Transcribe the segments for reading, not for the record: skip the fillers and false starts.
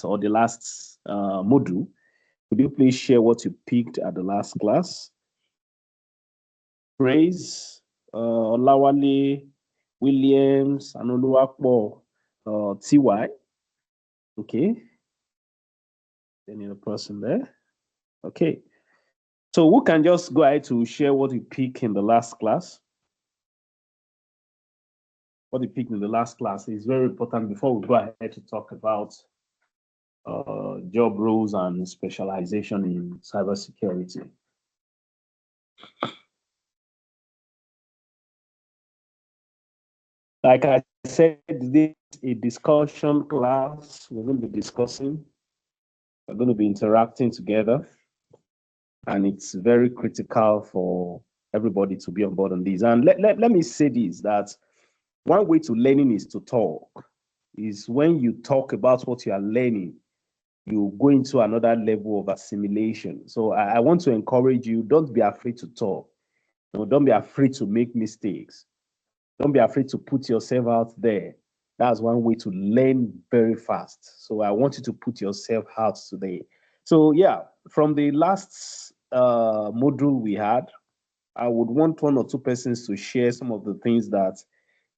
or the last module. Could you please share what you picked at the last class? Praise, Olawale, Williams, Anoluwapo, TY. Okay. Any other person there? Okay. So who can just go ahead to share what you picked in the last class? What you picked in the last class is very important before we go ahead to talk about job roles and specialization in cybersecurity. Like I said, this is a discussion class. We're going to be discussing. We're going to be interacting together. And it's very critical for everybody to be on board on this. And let me say this, that one way to learning is to talk. Is when you talk about what you are learning, you go into another level of assimilation. So I want to encourage you, don't be afraid to talk. No, don't be afraid to make mistakes. Don't be afraid to put yourself out there. That's one way to learn very fast. So I want you to put yourself out today. So yeah, from the last module we had, I would want one or two persons to share some of the things that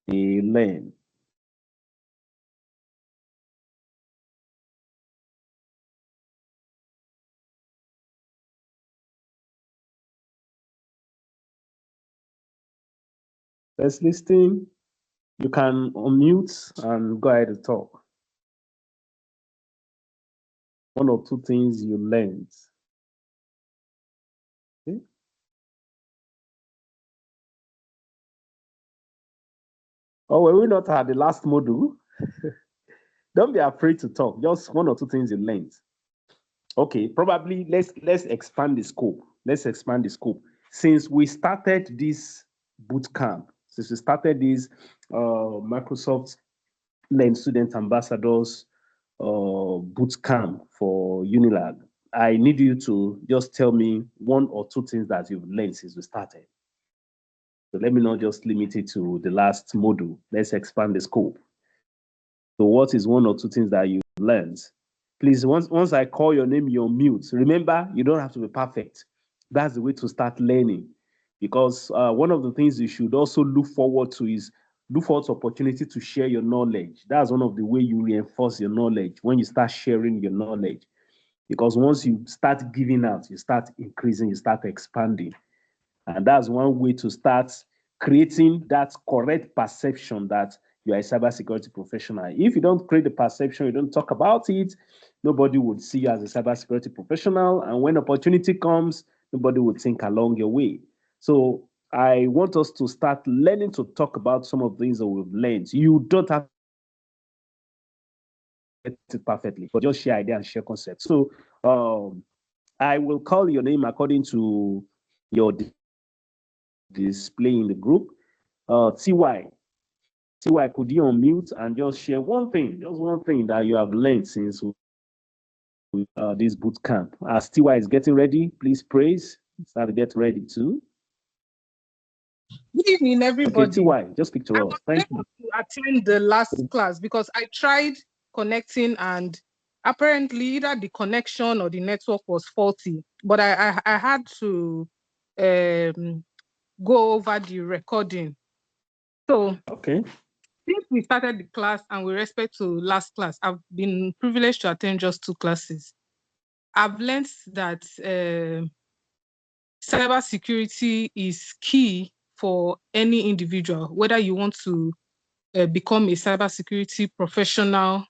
they learned. Let's listen. You can unmute and go ahead and talk. One or two things you learned. Okay. Oh, were we not at the last module? Don't be afraid to talk. Just one or two things you learned. Okay, probably let's expand the scope. Let's expand the scope. Since we started this boot camp, since we started this Microsoft Learn Student Ambassadors boot camp for Unilag, I need you to just tell me one or two things that you've learned since we started. So let me not just limit it to the last module. Let's expand the scope. So what is one or two things that you've learned? Please, once I call your name, you're mute. Remember, you don't have to be perfect. That's the way to start learning. Because one of the things you should also look forward to is look forward to opportunity to share your knowledge. That's one of the way you reinforce your knowledge when you start sharing your knowledge. Because once you start giving out, you start increasing, you start expanding. And that's one way to start creating that correct perception that you are a cybersecurity professional. If you don't create the perception, you don't talk about it, nobody would see you as a cybersecurity professional. And when opportunity comes, nobody would think along your way. So I want us to start learning to talk about some of the things that we've learned. You don't have to get it perfectly, but just share idea and share concepts. So I will call your name according to your display in the group. TY, could you unmute and just share one thing, just one thing that you have learned since this boot camp? As TY is getting ready, please praise. Start to get ready too. Good evening, everybody. Okay, TY, just speak to us. Thank you. To attend the last class because I tried connecting and apparently either the connection or the network was faulty. But I had to go over the recording. So okay, since we started the class and with respect to last class, I've been privileged to attend just 2 classes. I've learned that cybersecurity is key for any individual, whether you want to become a cybersecurity professional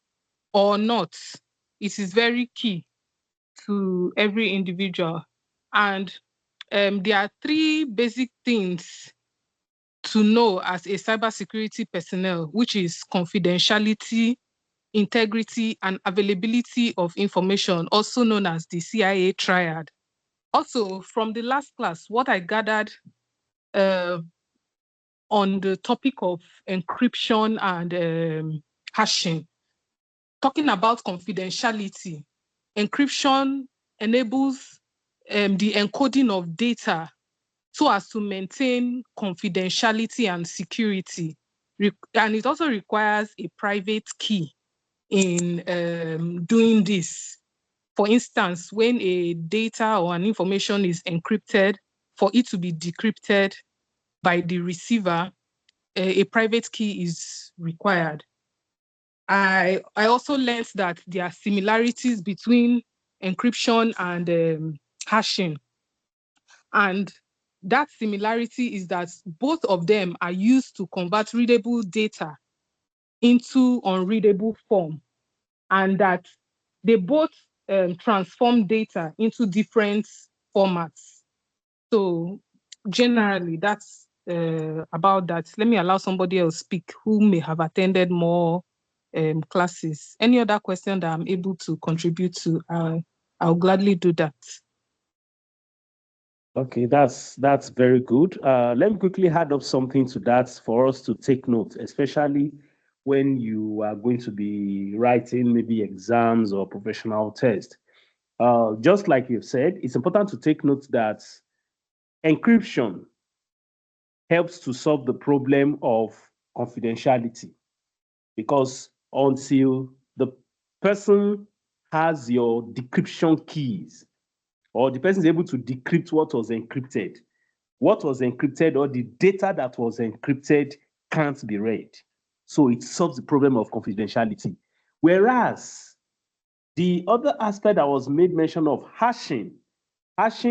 or not. It is very key to every individual. And there are 3 basic things to know as a cybersecurity personnel, which is confidentiality, integrity, and availability of information, also known as the CIA triad. Also, from the last class, what I gathered on the topic of encryption and hashing, talking about confidentiality, encryption enables the encoding of data so as to maintain confidentiality and security. And it also requires a private key in doing this. For instance, when a data or an information is encrypted, for it to be decrypted by the receiver, a private key is required. I also learned that there are similarities between encryption and hashing. And that similarity is that both of them are used to convert readable data into unreadable form, and that they both transform data into different formats. So generally, that's about that. Let me allow somebody else speak who may have attended more classes. Any other question that I'm able to contribute to, I'll gladly do that. Okay, that's very good. Let me quickly add up something to that for us to take note, especially when you are going to be writing maybe exams or professional tests. Just like you've said, it's important to take note that encryption helps to solve the problem of confidentiality, because until the person has your decryption keys, or the person is able to decrypt what was encrypted or the data that was encrypted can't be read. So it solves the problem of confidentiality. Whereas the other aspect that was made mention of, hashing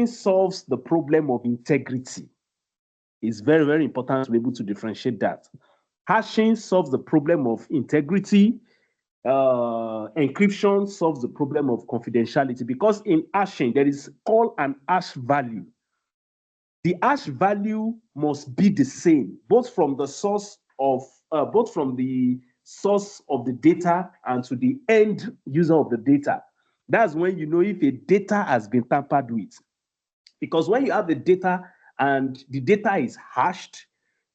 solves the problem of integrity. It's very, very important to be able to differentiate that. Hashing solves the problem of integrity. Encryption solves the problem of confidentiality, because in hashing, there is called an hash value. The hash value must be the same, both from the source of the data and to the end user of the data. That's when you know if a data has been tampered with. Because when you have the data and the data is hashed,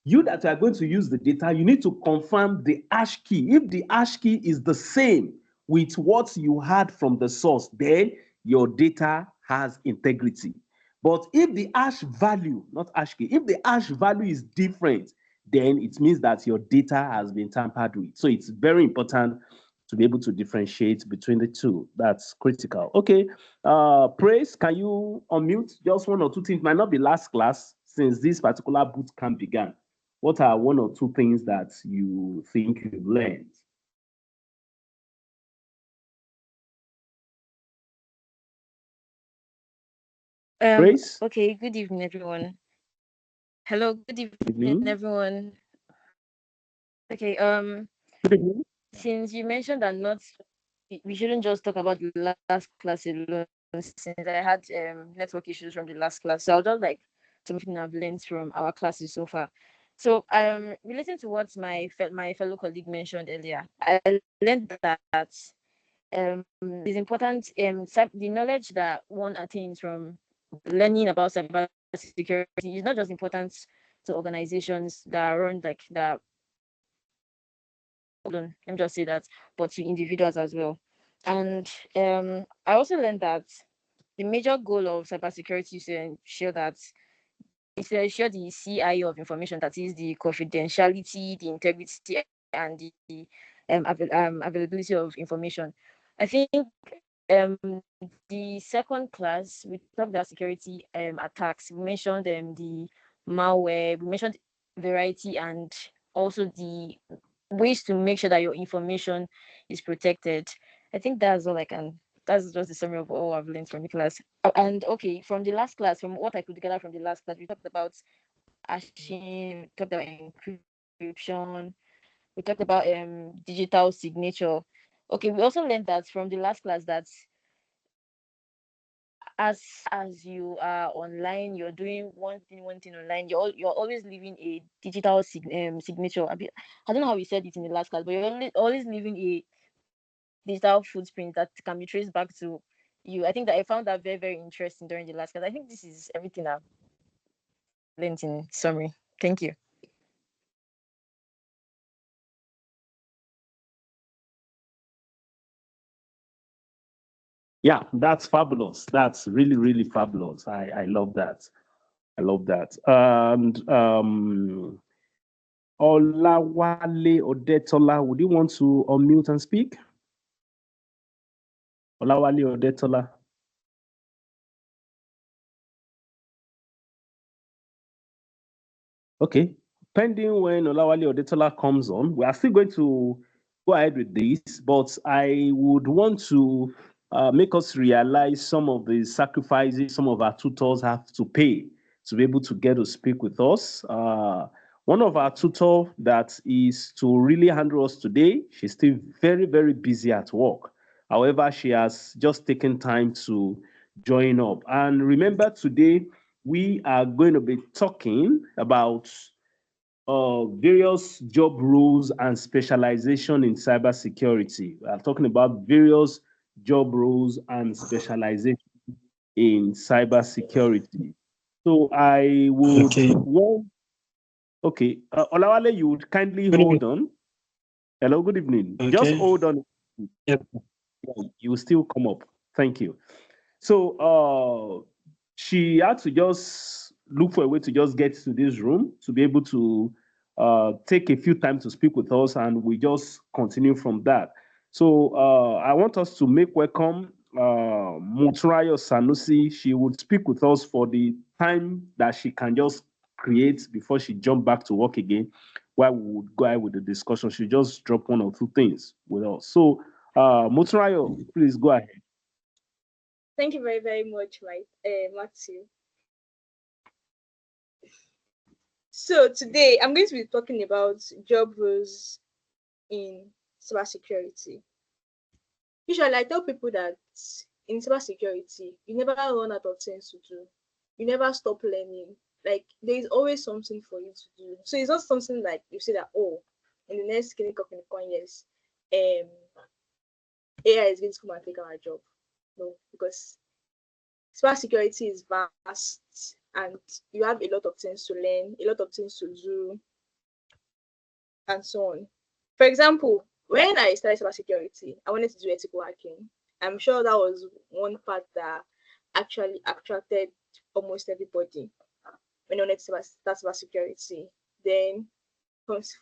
you that are going to use the data, you need to confirm the hash key. If the hash key is the same with what you had from the source, then your data has integrity. But if the hash value, not hash key, if the hash value is different, then it means that your data has been tampered with. So it's very important to be able to differentiate between the two. That's critical. Okay, Praise, can you unmute just one or two things? Might not be last class since this particular boot camp began. What are one or two things that you think you've learned? Praise? Okay, good evening, everyone. Hello, good Good evening, evening. everyone. Okay, Good evening. since you mentioned that not we shouldn't just talk about the last class alone, since I had network issues from the last class. So I'll just like something I've learned from our classes so far. So relating to what my fellow colleague mentioned earlier, I learned that it's important the knowledge that one attains from learning about cybersecurity is not just important to organizations that run like that. Hold on, let me just say that, but to individuals as well. And I also learned that the major goal of cybersecurity is to ensure that it's to ensure the CIO of information, that is the confidentiality, the integrity, and the availability of information. I think um the second class we talked about security attacks. We mentioned the malware, we mentioned variety, and also the ways to make sure that your information is protected. I think that's just the summary of all I've learned from the class. And okay, from the last class, from what I could gather from the last class, we talked about hashing, we talked about encryption, we talked about digital signature. Okay, we also learned that from the last class that as you are online, you're doing one thing online. You're always leaving a digital signature. I don't know how we said it in the last class, but you're always leaving a digital footprint that can be traced back to you. I think that I found that very, very interesting during the last class. I think this is everything I've learned in summary. Thank you. Yeah, that's fabulous. That's really, really fabulous. I love that. I love that. And Olawale Odetola, would you want to unmute and speak? Olawale Odetola. Okay. Pending when Olawale Odetola comes on, we are still going to go ahead with this, but I would want to make us realize some of the sacrifices some of our tutors have to pay to be able to get to speak with us. One of our tutor that is to really handle us today, she's still very, very busy at work. However, she has just taken time to join up. And remember, today we are going to be talking about various job roles and specialization in cybersecurity. We are talking about various job roles and specialization in cybersecurity. So I would Okay. want, okay, Olawale, you would kindly Good evening. hold on. Hello, good evening. Just Okay. hold on. Yep. You will still come up. Thank you. So she had to just look for a way to just get to this room to be able to take a few time to speak with us, and we just continue from that. So I want us to make welcome Mutrayo Sanusi. She would speak with us for the time that she can just create before she jump back to work again. While we would go ahead with the discussion, she just drop one or two things with us. So Mutrayo, please go ahead. Thank you very, very much, Matthew. So today I'm going to be talking about job roles in cybersecurity. Usually, I tell people that in cybersecurity, you never run out of things to do. You never stop learning. Like there is always something for you to do. So it's not something like you say that, oh, in the next clinical years, AI is going to come and take our job. No, because cybersecurity is vast and you have a lot of things to learn, a lot of things to do, and so on. For example, when I started cybersecurity, I wanted to do ethical hacking. I'm sure that was one part that actually attracted almost everybody when I wanted to start cybersecurity. Then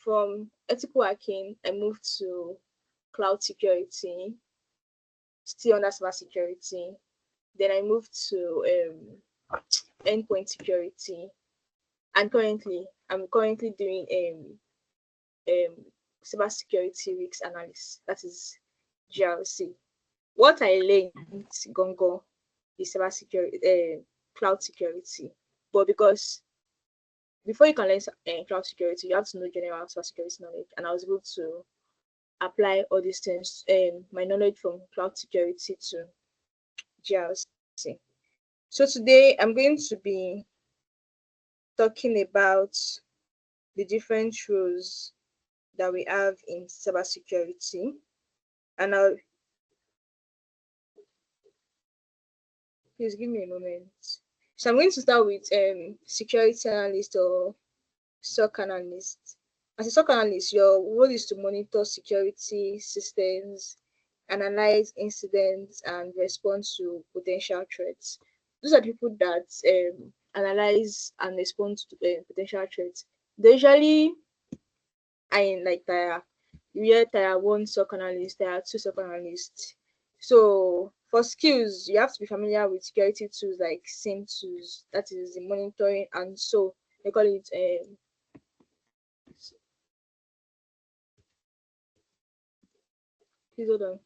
from ethical hacking, I moved to cloud security, still under cybersecurity. Then I moved to endpoint security, and I'm currently doing cybersecurity risk analysis. That is GRC. What I learned, Gongo, is cybersecurity, cloud security. But because before you can learn cloud security, you have to know general cybersecurity knowledge, and I was able to apply all these things, my knowledge from cloud security to GRC. So today I'm going to be talking about the different roles that we have in cybersecurity. And I'll please give me a moment. So I'm going to start with security analyst or SOC analyst. As a SOC analyst, your role is to monitor security systems, analyze incidents, and respond to potential threats. Those are people that analyze and respond to potential threats. They usually are in like tier 1 SOC analyst, tier 2 SOC analyst. So for skills, you have to be familiar with security tools like SIM tools, that is the monitoring, and so they call it please hold on.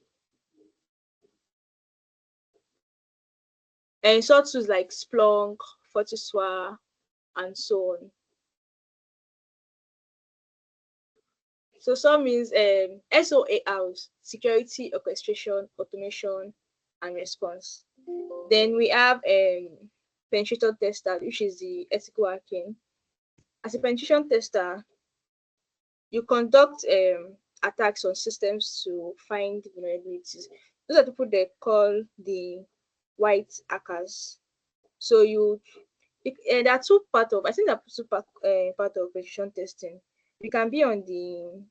And SOC tools like Splunk, Fortisware, and so on. So some means SOARs, security orchestration, automation, and response. Then we have penetration tester, which is the ethical hacking. As a penetration tester, you conduct attacks on systems to find vulnerabilities. Those are the people they call the white hackers. So there are two part of, I think there are two part of penetration testing. You can be on the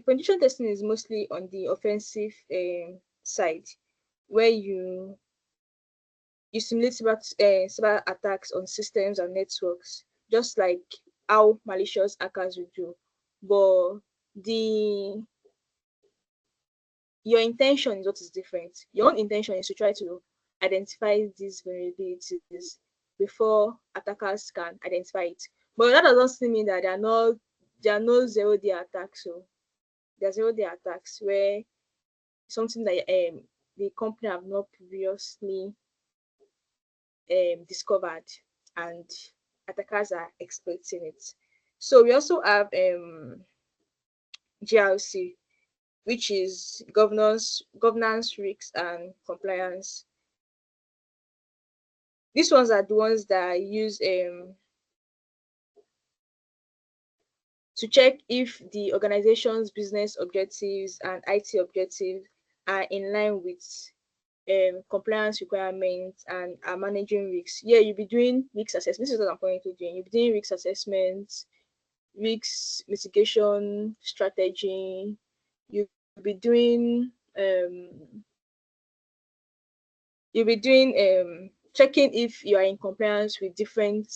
penetration testing is mostly on the offensive side, where you simulate cyber attacks on systems and networks, just like how malicious hackers would do. But the your intention is what is different. Your own intention is to try to identify these vulnerabilities before attackers can identify it. But that doesn't still mean that there are no 0-day attacks. So there are 0-day attacks where something that the company have not previously discovered, and attackers are exploiting it. So we also have GRC, which is governance, risks, and compliance. These ones are the ones that I use to check if the organization's business objectives and IT objectives are in line with compliance requirements and are managing risks. Yeah, you'll be doing risk assessment. This is what I'm currently doing. You'll be doing risk assessments, risk mitigation strategy. You'll be doing checking if you are in compliance with different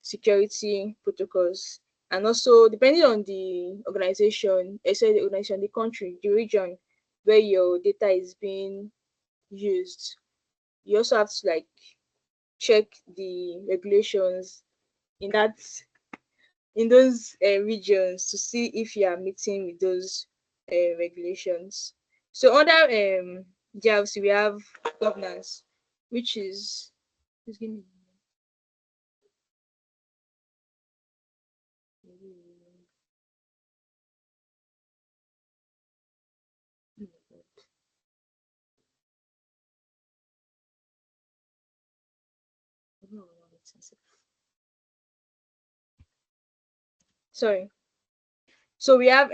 security protocols, and also depending on the organization, the country, the region where your data is being used, you also have to like check the regulations in those regions to see if you are meeting with those regulations. So under GRC, we have governance, which is just give me sorry. So we have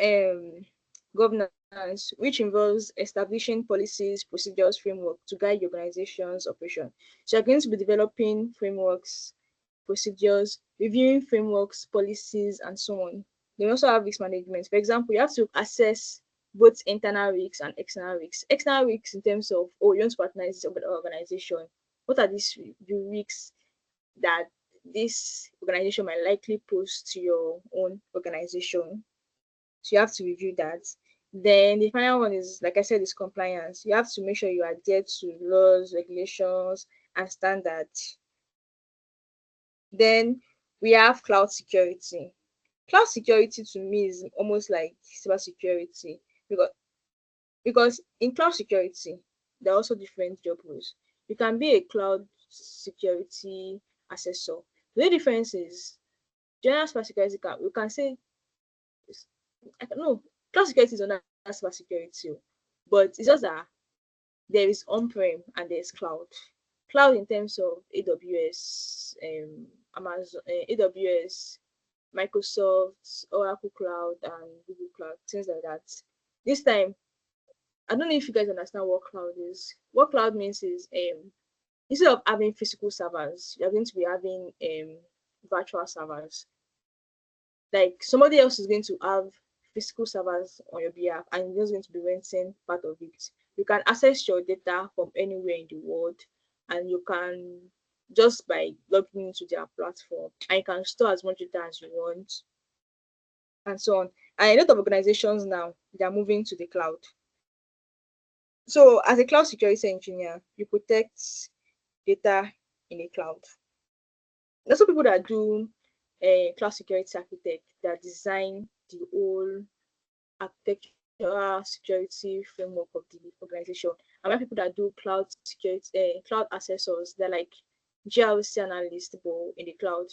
governance, which involves establishing policies, procedures, framework to guide the organization's operation. So you're going to be developing frameworks, procedures, reviewing frameworks, policies, and so on. They also have risk management. For example, you have to assess both internal risks and external risks. External risks in terms of, oh, you want to patronize this organization. What are these the risks that this organization might likely pose to your own organization? So you have to review that. Then the final one is, like I said, is compliance. You have to make sure you adhere to laws, regulations, and standards. Then we have cloud security. Cloud security to me is almost like cybersecurity, because in cloud security there are also different job roles. You can be a cloud security assessor. The only difference is general cybersecurity we can say I don't know, cloud security is under cybersecurity, but it's just that there is on-prem and there's cloud. Cloud in terms of AWS, Amazon, AWS, Microsoft, Oracle Cloud, and Google Cloud, things like that. This time, I don't know if you guys understand what cloud is. What cloud means is instead of having physical servers, you're going to be having virtual servers. Like somebody else is going to have physical servers on your behalf, and you're just going to be renting part of it. You can access your data from anywhere in the world, and you can just by logging into their platform, and you can store as much data as you want, and so on. And a lot of organizations now, they are moving to the cloud. So as a cloud security engineer, you protect data in a cloud. There's some people that do cloud security architect that design the whole architectural security framework of the organization. And when people that do cloud security, cloud assessors, they're like GRC analysts, but in the cloud.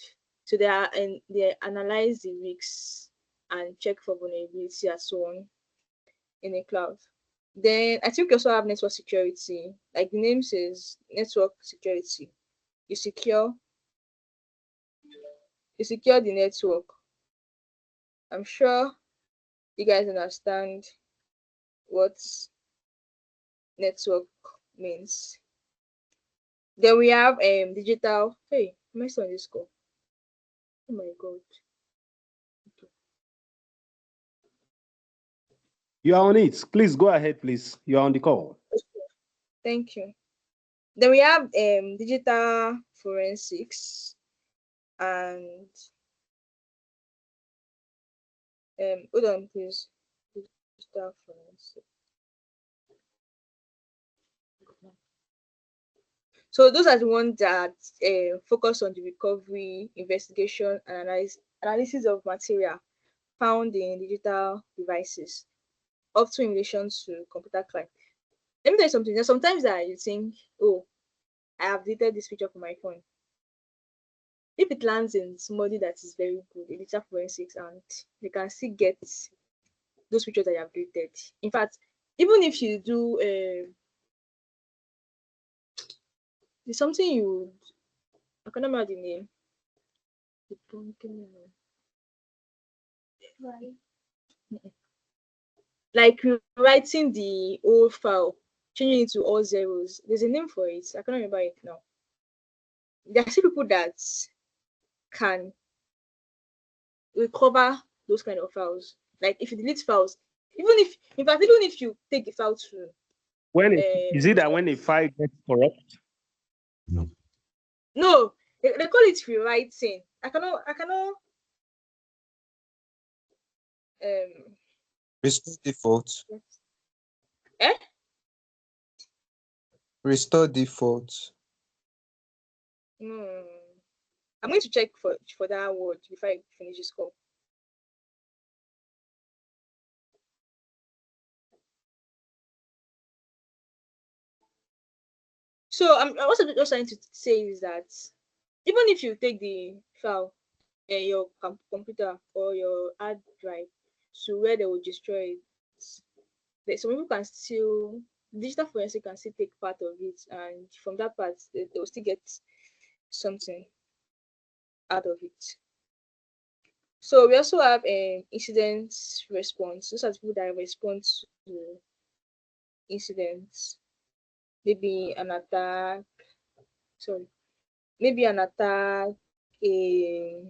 So they analyze the risks and check for vulnerability and so on in the cloud. Then I think we also have network security. Like the name says, network security. You secure the network. I'm sure you guys understand what network means. Then we have digital. Hey, am I still on this call? Oh my god. Okay. You are on it. Please go ahead, please. You are on the call. Thank you. Then we have digital forensics and hold on please. digital forensic. So those are the ones that focus on the recovery, investigation, and analysis of material found in digital devices, often in relation to computer crime. Let me tell you something. There's sometimes that you think, oh, I have deleted this picture from my phone. If it lands in somebody that is very good in digital forensics, and they can still get those pictures that you have deleted. In fact, even if you do there's something you I can't remember the name. Like rewriting the old file, changing it to all zeros. There's a name for it. I can't remember it now. There are still people that can recover those kind of files. Like if you delete files, even if in fact, even if you take the file to When is it that when a file gets corrupt? no, they call it rewriting. I cannot Restore default. eh? Restore default. I'm going to check for that word before I finish this call. So I'm also just trying to say is that even if you take the file your computer or your hard drive to where they will destroy it, some people can still digital forensic can still take part of it, and from that part they will still get something out of it. So we also have incident response. Those are the people that respond to incidents, maybe an attack, sorry, maybe an attack, a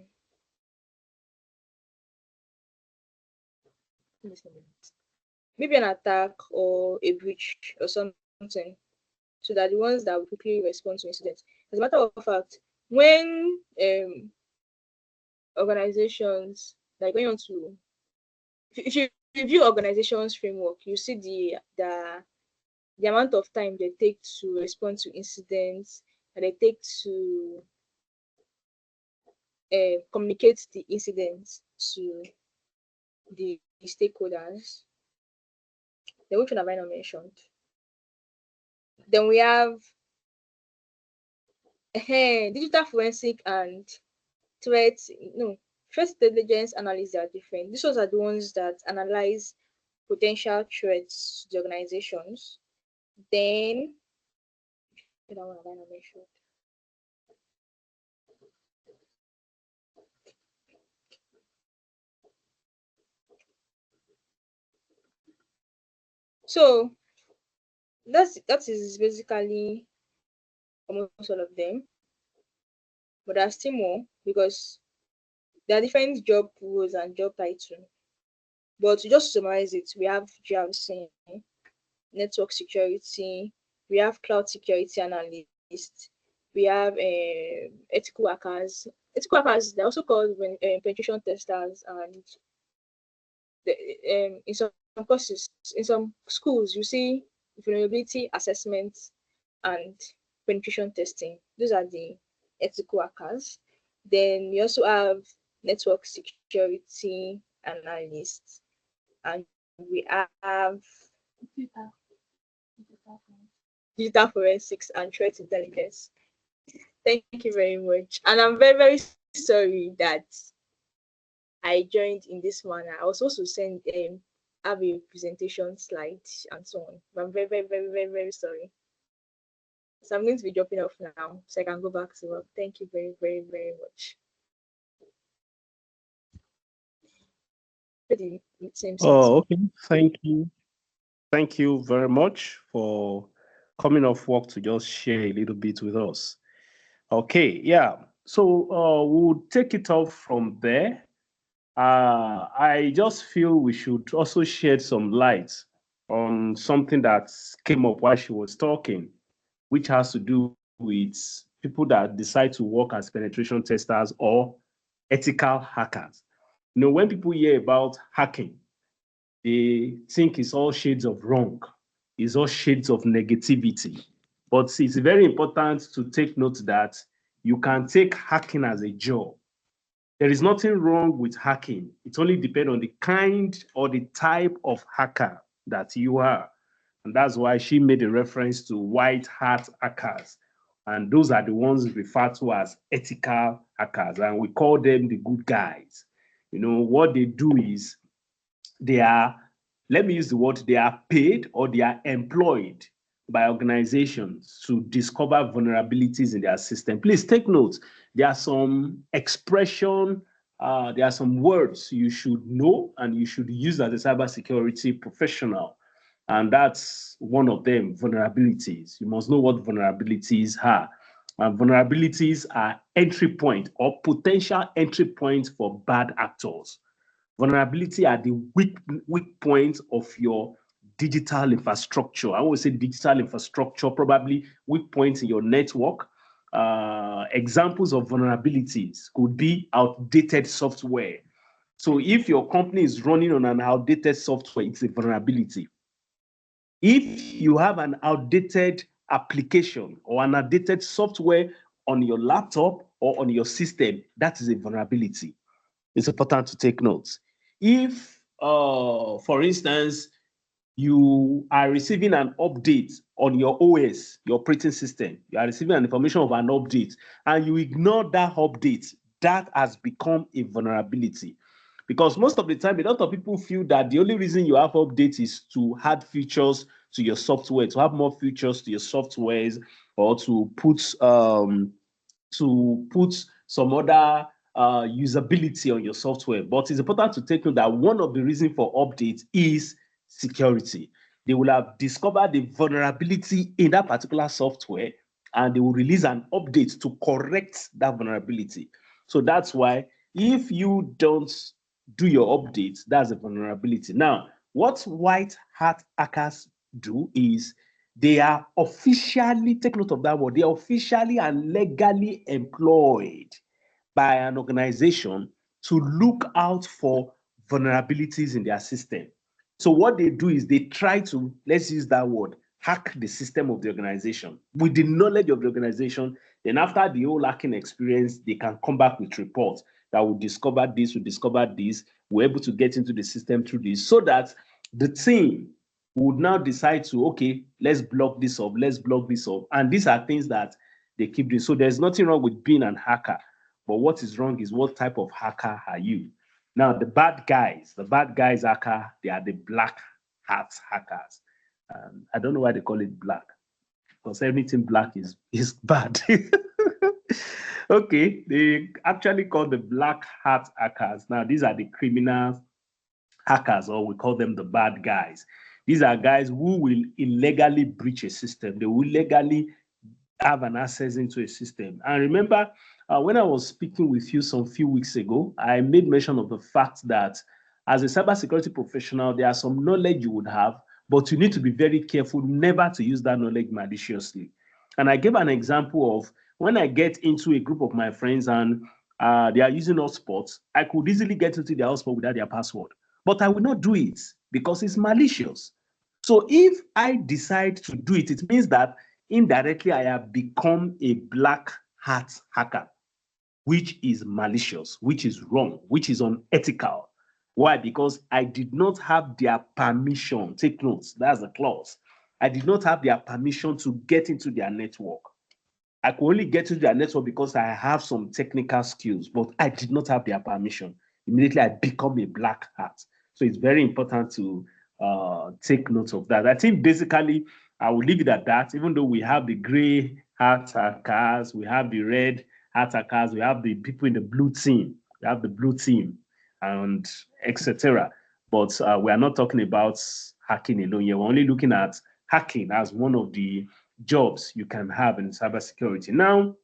maybe an attack or a breach or something. So that the ones that will quickly respond to incidents. As a matter of fact, when organizations like when you want to if you review organizations framework, you see the amount of time they take to respond to incidents and they take to communicate the incidents to the stakeholders. Then which one have I not mentioned? Then we have digital forensic and threat no threat intelligence analysis are different. These ones are the ones that analyze potential threats to the organizations. Then that one have I not mentioned? So that is basically almost all of them, but there are still more because there are different job roles and job title. But to just summarize it, we have GRC, network security, we have cloud security analyst, we have ethical hackers. Ethical hackers, they're also called penetration testers, and in some courses, in some schools, you see vulnerability assessment and penetration testing. Those are the ethical hackers. Then we also have network security analysts, and we have digital forensics and threat intelligence. Thank you very much. And I'm very, very sorry that I joined in this manner. I was supposed to send have a presentation slide and so on. But I'm very, very, very, very, very sorry. So I'm going to be dropping off now so I can go back to work. Thank you very, very, very much. Oh, okay. Thank you. Thank you very much for coming off work to just share a little bit with us. Okay, yeah. So we'll take it off from there. I just feel we should also shed some light on something that came up while she was talking, which has to do with people that decide to work as penetration testers or ethical hackers. You know, when people hear about hacking, they think it's all shades of wrong, it's all shades of negativity. But it's very important to take note that you can take hacking as a job. There is nothing wrong with hacking. It only depends on the kind or the type of hacker that you are. And that's why she made a reference to white hat hackers. And those are the ones referred to as ethical hackers. And we call them the good guys. You know, what they do is they are, let me use the word, they are paid or they are employed by organizations to discover vulnerabilities in their system. Please take note. There are some expression, there are some words you should know and you should use as a cybersecurity professional. And that's one of them, vulnerabilities. You must know what vulnerabilities are. And vulnerabilities are entry point or potential entry points for bad actors. Vulnerability are the weak points of your digital infrastructure. I would say digital infrastructure, probably weak points in your network. Examples of vulnerabilities could be outdated software. So if your company is running on an outdated software, it's a vulnerability. If you have an outdated application or an outdated software on your laptop or on your system, that is a vulnerability. It's important to take notes. If, for instance, you are receiving an update on your OS, your operating system, you are receiving an information of an update, and you ignore that update, that has become a vulnerability. Because most of the time, a lot of people feel that the only reason you have updates is to add features to your software, to have more features to your softwares, or to put some other usability on your software. But it's important to take note that one of the reasons for updates is security. They will have discovered the vulnerability in that particular software and they will release an update to correct that vulnerability. So that's why if you don't do your updates, that's a vulnerability. Now, what white hat hackers do is they are officially, take note of that word, they are officially and legally employed by an organization to look out for vulnerabilities in their system. So what they do is they try to, let's use that word, hack the system of the organization with the knowledge of the organization. Then after the whole hacking experience, they can come back with reports that we discovered this, we discovered this, we're able to get into the system through this, so that the team would now decide to, okay, let's block this off, let's block this off. And these are things that they keep doing. So there's nothing wrong with being an hacker. But what is wrong is what type of hacker are you? Now, the bad guys hacker, they are the black hat hackers. I don't know why they call it black, because everything black is bad. Okay, they actually call the black hat hackers. Now, these are the criminal hackers, or we call them the bad guys. These are guys who will illegally breach a system. They will illegally have an access into a system. And remember, when I was speaking with you some few weeks ago, I made mention of the fact that as a cybersecurity professional, there are some knowledge you would have, but you need to be very careful never to use that knowledge maliciously. And I gave an example of when I get into a group of my friends and they are using hotspots, I could easily get into their hotspot without their password. But I will not do it because it's malicious. So if I decide to do it, it means that indirectly I have become a black hat hacker, which is malicious, which is wrong, which is unethical. Why? Because I did not have their permission. Take notes, that's the clause. I did not have their permission to get into their network. I could only get into their network because I have some technical skills, but I did not have their permission. Immediately, I become a black hat. So it's very important to take note of that. I think basically, I will leave it at that, even though we have the gray hat hackers, we have the red hat hackers, we have the people in the blue team, we have the blue team, and etc. But we are not talking about hacking alone here. We're only looking at hacking as one of the jobs you can have in cybersecurity. Now,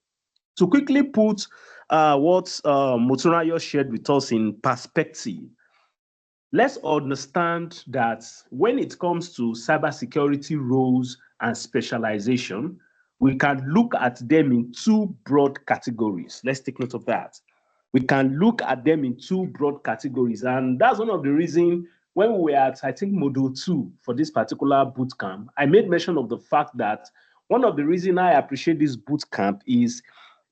to quickly put what Motunrayo shared with us in perspective, let's understand that when it comes to cybersecurity roles and specialization, we can look at them in two broad categories. Let's take note of that. We can look at them in two broad categories. And that's one of the reasons when we were at, I think, Module 2 for this particular boot camp, I made mention of the fact that one of the reasons I appreciate this boot camp is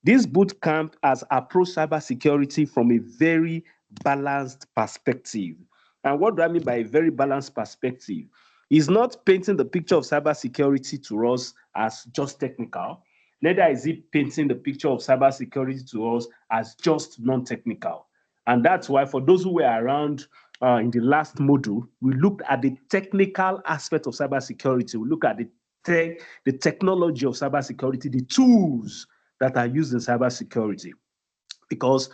this boot camp has approached cybersecurity from a very balanced perspective. And what do I mean by a very balanced perspective? It's not painting the picture of cybersecurity to us as just technical. Neither is it painting the picture of cybersecurity to us as just non-technical. And that's why for those who were around in the last module, we looked at the technical aspect of cybersecurity. We look at the technology of cybersecurity, the tools that are used in cybersecurity, because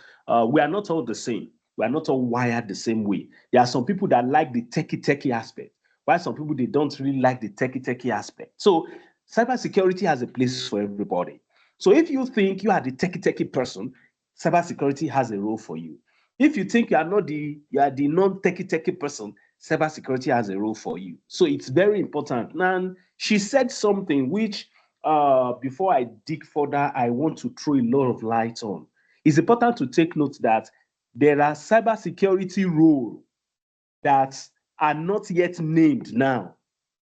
we are not all the same. We are not all wired the same way. There are some people that like the techie aspect, while some people, they don't really like the techie aspect. So cybersecurity has a place for everybody. So if you think you are the techie person, cybersecurity has a role for you. If you think you are the non-techie person, cybersecurity has a role for you. So it's very important. Now, she said something which, before I dig further, I want to throw a lot of light on. It's important to take note that there are cybersecurity roles that are not yet named now,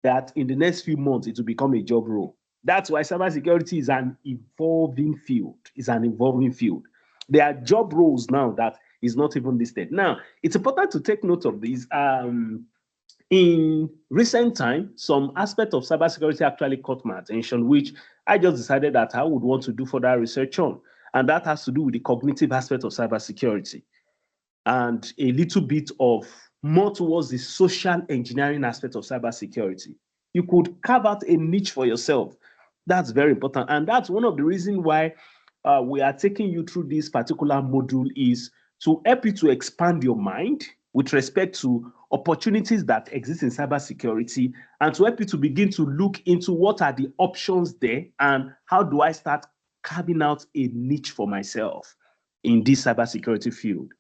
that in the next few months it will become a job role. That's why cybersecurity is an evolving field. It's an evolving field. There are job roles now that is not even listed. Now, it's important to take note of this. In recent time, some aspect of cybersecurity actually caught my attention, which I just decided that I would want to do further research on. And that has to do with the cognitive aspect of cybersecurity and a little bit of more towards the social engineering aspect of cybersecurity. You could carve out a niche for yourself. That's very important. And that's one of the reasons why we are taking you through this particular module, is to help you to expand your mind with respect to opportunities that exist in cybersecurity, and to help you to begin to look into what are the options there and how do I start carving out a niche for myself in this cybersecurity field.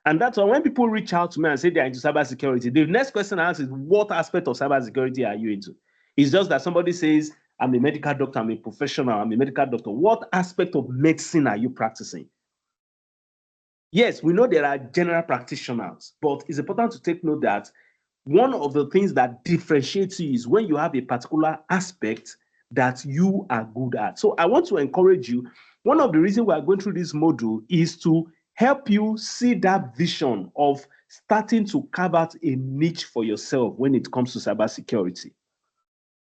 And that's why when people reach out to me and say they're into cybersecurity, the next question I ask is, what aspect of cybersecurity are you into? It's just that somebody says, I'm a medical doctor, I'm a professional, I'm a medical doctor. What aspect of medicine are you practicing? Yes, we know there are general practitioners, but it's important to take note that one of the things that differentiates you is when you have a particular aspect that you are good at. So I want to encourage you. One of the reasons we are going through this module is to help you see that vision of starting to carve out a niche for yourself when it comes to cybersecurity.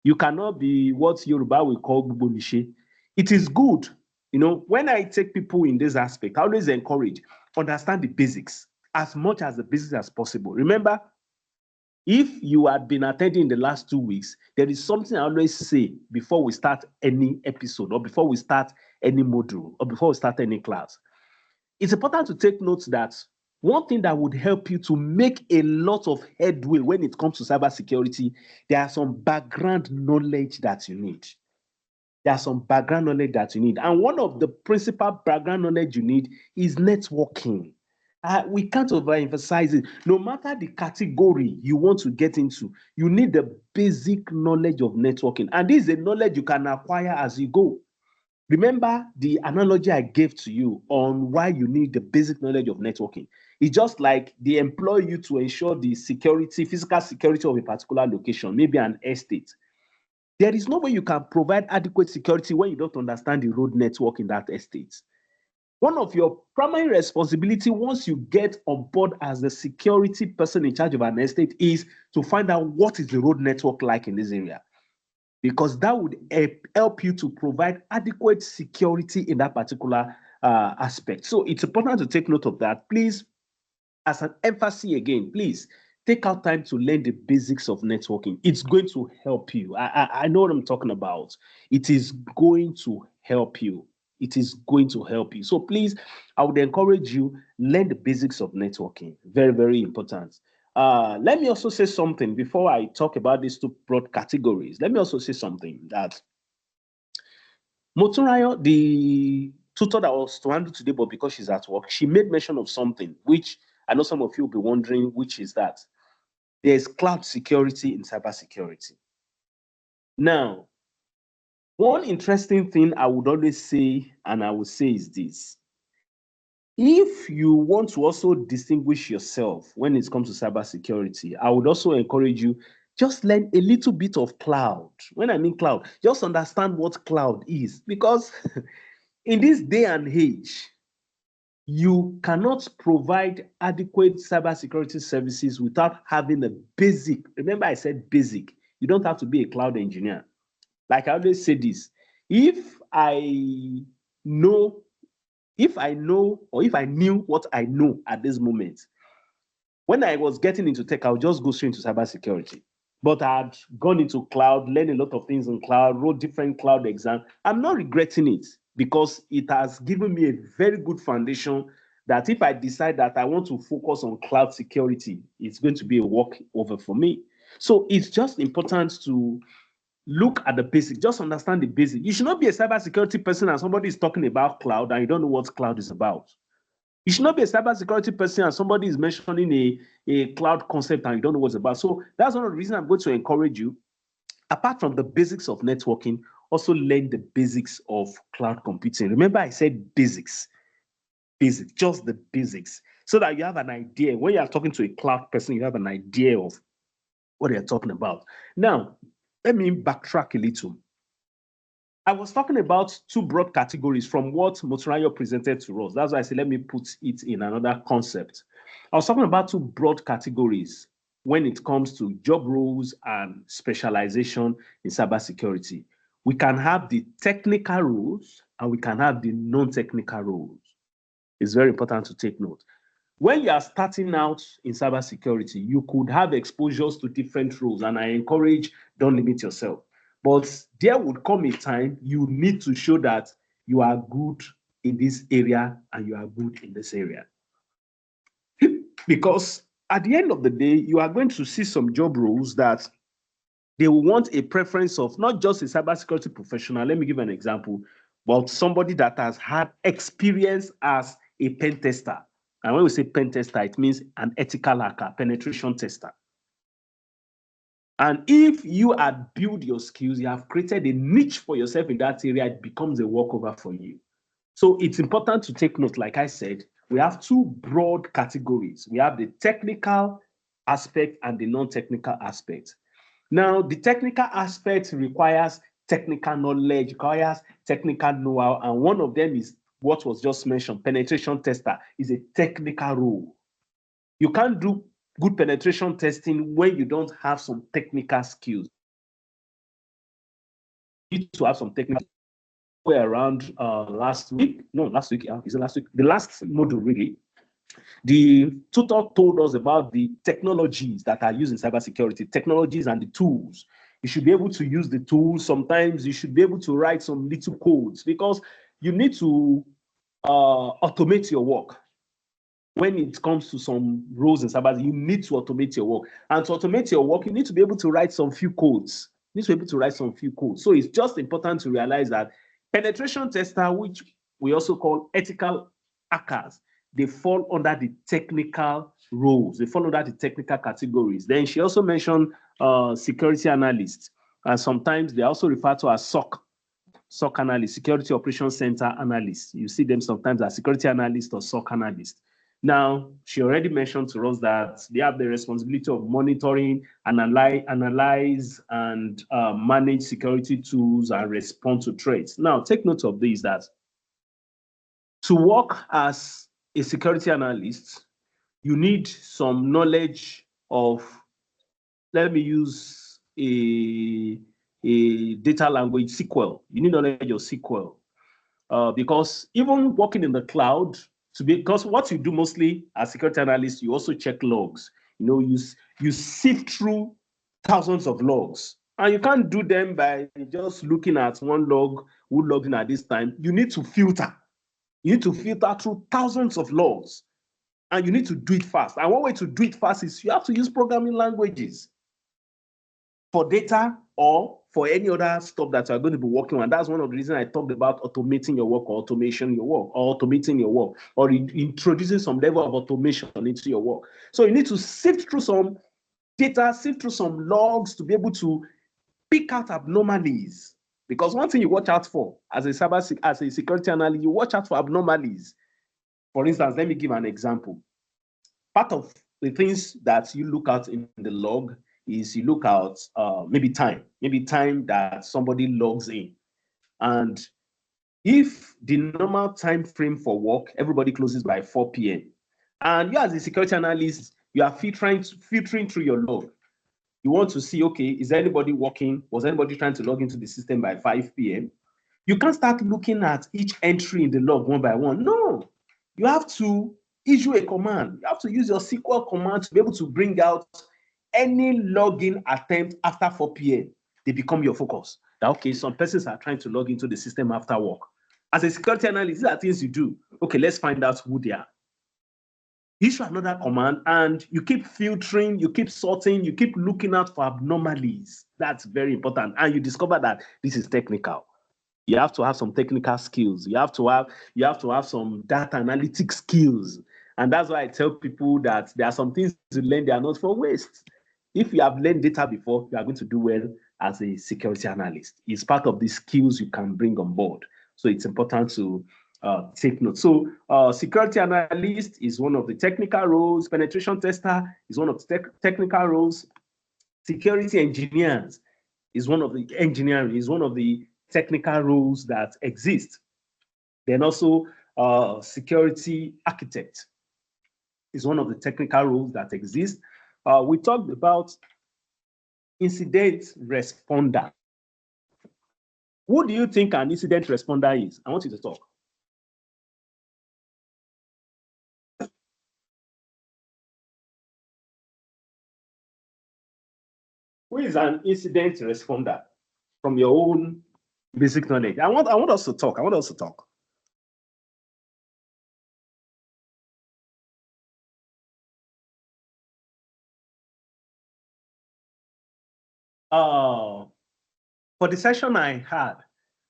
You cannot be what Yoruba will call Gbogbonise. It is good. When I take people in this aspect, I always encourage, understand the basics as much as the basics as possible. Remember, if you had been attending in the last 2 weeks, there is something I always say before we start any episode, or before we start any module, or before we start any class. It's important to take note that one thing that would help you to make a lot of headway when it comes to cybersecurity, there are some background knowledge that you need. There are some background knowledge that you need. And one of the principal background knowledge you need is networking. We can't overemphasize it. No matter the category you want to get into, you need the basic knowledge of networking. And this is a knowledge you can acquire as you go. Remember the analogy I gave to you on why you need the basic knowledge of networking. It's just like they employ you to ensure the security, physical security of a particular location, maybe an estate. There is no way you can provide adequate security when you don't understand the road network in that estate. One of your primary responsibility once you get on board as the security person in charge of an estate is to find out what is the road network like in this area, because that would help you to provide adequate security in that particular aspect. So it's important to take note of that. Please, as an emphasis again, please take out time to learn the basics of networking. It's going to help you. I know what I'm talking about. It is going to help you. It is going to help you. So please, I would encourage you, learn the basics of networking. Very, very important. Let me also say something before I talk about these two broad categories. Let me also say something that Motunrayo, the tutor that was to handle today, but because she's at work, she made mention of something which I know some of you will be wondering, which is that there's cloud security in cybersecurity. Now, one interesting thing I would always say, and I would say, is this. If you want to also distinguish yourself when it comes to cybersecurity, I would also encourage you just learn a little bit of cloud. When I mean cloud, just understand what cloud is, because in this day and age, you cannot provide adequate cybersecurity services without having a basic. Remember, I said basic. You don't have to be a cloud engineer. Like I always say this, if I know, or if I knew what I know at this moment, when I was getting into tech, I would just go straight into cybersecurity. But I had gone into cloud, learned a lot of things in cloud, wrote different cloud exams. I'm not regretting it because it has given me a very good foundation that if I decide that I want to focus on cloud security, it's going to be a walk over for me. So it's just important to look at the basic, just understand the basic. You should not be a cybersecurity person and somebody is talking about cloud and you don't know what cloud is about. You should not be a cybersecurity person and somebody is mentioning a cloud concept and you don't know what it's about. So that's one of the reasons I'm going to encourage you, apart from the basics of networking, also learn the basics of cloud computing. Remember, I said basics, just the basics, so that you have an idea. When you are talking to a cloud person, you have an idea of what they're talking about. Now, let me backtrack a little. I was talking about two broad categories from what Motorayo presented to us. That's why I said, let me put it in another concept. I was talking about two broad categories when it comes to job roles and specialization in cybersecurity. We can have the technical roles and we can have the non-technical roles. It's very important to take note. When you are starting out in cybersecurity, you could have exposures to different roles, and I encourage, don't limit yourself. But there would come a time you need to show that you are good in this area and you are good in this area. Because at the end of the day, you are going to see some job roles that they will want a preference of not just a cybersecurity professional. Let me give an example, but somebody that has had experience as a pen tester. And when we say pen tester, it means an ethical hacker, penetration tester. And if you have built your skills, you have created a niche for yourself in that area, it becomes a walkover for you. So it's important to take note, like I said, we have two broad categories. We have the technical aspect and the non-technical aspect. Now, the technical aspect requires technical knowledge, requires technical know-how, and one of them is what was just mentioned, penetration tester is a technical role. You can't do good penetration testing when you don't have some technical skills. You need to have some technical around last week. No, last week, yeah, is it last week? The last module, really. The tutor told us about the technologies that are used in cybersecurity, technologies and the tools. You should be able to use the tools. Sometimes you should be able to write some little codes because you need to automate your work. When it comes to some roles in cyber, you need to automate your work. And to automate your work, you need to be able to write some few codes. You need to be able to write some few codes. So it's just important to realize that penetration tester, which we also call ethical hackers, they fall under the technical roles. They fall under the technical categories. Then she also mentioned security analysts. And sometimes they also refer to as SOC analyst, security operations center analyst. You see them sometimes as security analyst or SOC analyst. Now, she already mentioned to us that they have the responsibility of monitoring, analyze and manage security tools and respond to threats. Now, take note of this, that to work as a security analyst, you need some knowledge of, let me use a data language, SQL. You need knowledge of SQL. Because even working in the cloud, because what you do mostly as security analyst, you also check logs. You know, you sift through thousands of logs, and you can't do them by just looking at one log, who logged in at this time. You need to filter. You need to filter through thousands of logs, and you need to do it fast. And one way to do it fast is you have to use programming languages for data or for any other stuff that you're going to be working on. That's one of the reasons I talked about automating your work or automation your work or automating your work or introducing some level of automation into your work. So you need to sift through some data, sift through some logs to be able to pick out abnormalities. Because one thing you watch out for as a security analyst, you watch out for abnormalities. For instance, let me give an example. Part of the things that you look at in the log is you look at maybe time that somebody logs in. And if the normal time frame for work, everybody closes by 4 p.m. And you as a security analyst, you are filtering through your log. You want to see, okay, is anybody working? Was anybody trying to log into the system by 5 p.m.? You can't start looking at each entry in the log one by one. No, you have to issue a command. You have to use your SQL command to be able to bring out any login attempt after 4 p.m. They become your focus. That, okay, some persons are trying to log into the system after work. As a security analyst, these are things you do. Okay, let's find out who they are. Issue another command and you keep filtering, you keep sorting, you keep looking out for abnormalities. That's very important. And you discover that this is technical. You have to have some technical skills. You have to have some data analytic skills. And that's why I tell people that there are some things to learn, they are not for waste. If you have learned data before, you are going to do well as a security analyst. It's part of the skills you can bring on board. So it's important to take note. So security analyst is one of the technical roles. Penetration tester is one of the technical roles. Security engineers is one of the technical roles that exist. Then also security architect is one of the technical roles that exist. We talked about incident responder. Who do you think an incident responder is? I want you to talk. Who is an incident responder from your own basic knowledge? I want us to talk. For the session I had,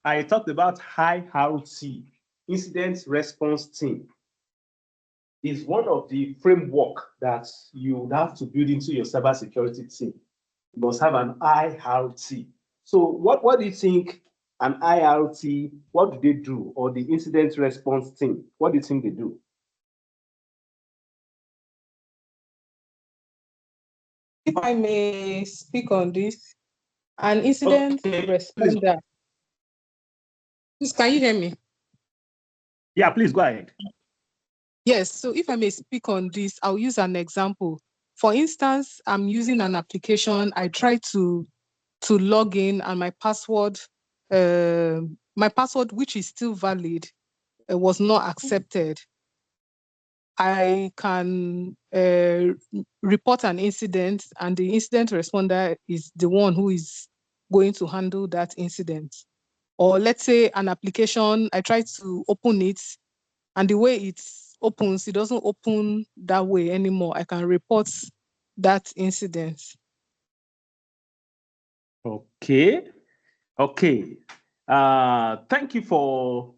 I talked about IRT, incident response team. Is one of the framework that you would have to build into your cybersecurity team. You must have an IRT. So what do you think an IRT, what do they do? Or the incident response team, what do you think they do? If I may speak on this, an incident responder. Please, can you hear me? Yeah, please go ahead. Yes, so if I may speak on this, I'll use an example. For instance, I'm using an application. I try to log in and my password, which is still valid, was not accepted. I can report an incident, and the incident responder is the one who is going to handle that incident. Or let's say an application, I try to open it, and the way it opens, it doesn't open that way anymore. I can report that incident. Okay. Thank you for